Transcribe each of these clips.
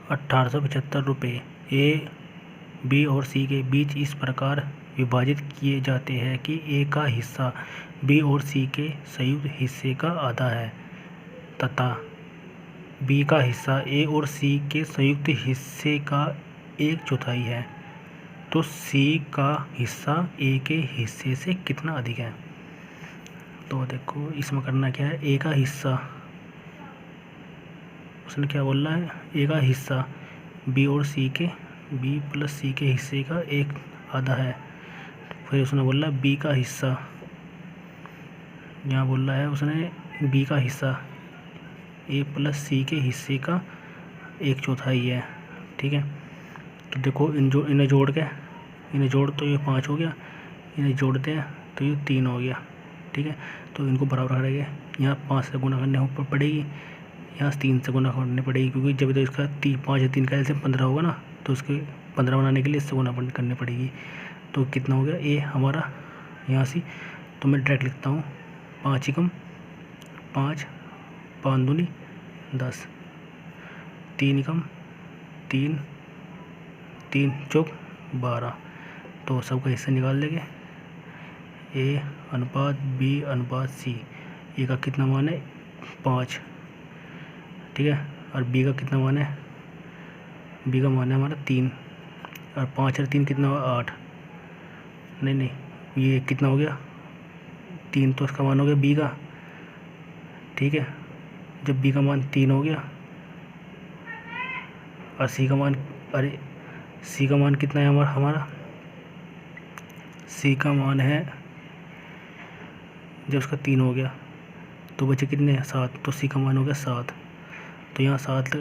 ₹1875 ए, B और सी के बीच इस प्रकार विभाजित किए जाते हैं कि ए का हिस्सा बी और सी के संयुक्त हिस्से का आधा है तथा बी का हिस्सा ए और सी के संयुक्त हिस्से का 1/4 है, तो सी का हिस्सा ए के हिस्से से कितना अधिक है। तो देखो इसमें करना क्या है, ए का हिस्सा, उसने क्या बोला है, ए का हिस्सा बी और सी के, बी प्लस सी के हिस्से का 1/2 है। फिर उसने बोला बी का हिस्सा, यहाँ बोल रहा है उसने बी का हिस्सा ए प्लस सी के हिस्से का 1/4 है। ठीक है, तो देखो इन्हें जोड़ तो ये 5 हो गया, इन्हें जोड़ते हैं तो ये 3 हो गया। ठीक है, तो इनको बराबर करेंगे, यहाँ 5 से गुना करने पड़ेगी, यहाँ 3 से गुना करनी पड़ेगी, क्योंकि जब तो इसका 5 या 3 का एलसीएम 15 होगा ना, तो उसके 15 बनाने के लिए इससे गुना करनी पड़ेगी। तो कितना हो गया ए हमारा यहाँ से, तो मैं डायरेक्ट लिखता हूँ 5 एकम 5, 5 दूनी 10, 3 एकम 3, 3 चौक 12। तो सबका हिस्सा निकाल लेंगे, ए अनुपात बी अनुपात सी। ए का कितना मान है 5, ठीक है, और बी का कितना मान है, बी का मान है हमारा 3, और 5 और 3 कितना हुआ 8, नहीं ये कितना हो गया 3, तो इसका मान हो गया बी का। ठीक है, जब बी का मान 3 हो गया और सी का मान, अरे सी का मान कितना है हमारा सी का मान है, जब उसका 3 हो गया तो बचे कितने 7, तो सी का मान हो गया 7। तो यहाँ 7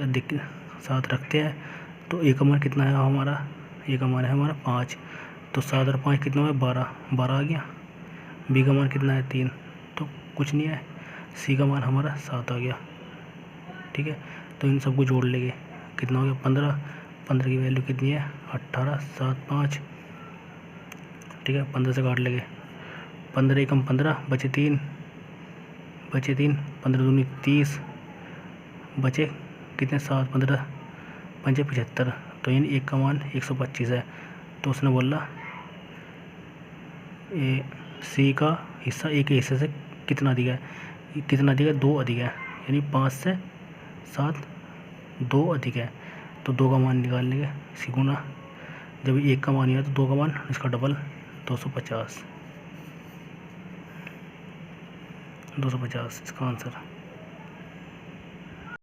रखते हैं, तो ए का मान कितना है हमारा, ए का मान है हमारा 5, तो 7 और 5 कितना है 12 आ गया। बी का मान कितना है 3, तो कुछ नहीं है, सी का मान हमारा 7 आ गया। ठीक है, तो इन सबको जोड़ लेंगे, कितना हो गया 15 की वैल्यू कितनी है 18, 7 5। ठीक है, 15 से काट लेंगे, 15 एकम 15, बचे 3, 15 दूनी 30, बचे कितने 7, 15 5 75। तो यानी एक का मान 125 है। तो उसने बोला ए सी का हिस्सा ए के हिस्से से कितना अधिक है, 2 अधिक है, यानी 5 से 7 2 अधिक है। तो 2 का मान निकाल लेंगे, इसी गुना, जब 1 का मान है तो 2 का मान इसका डबल 250 इसका आंसर।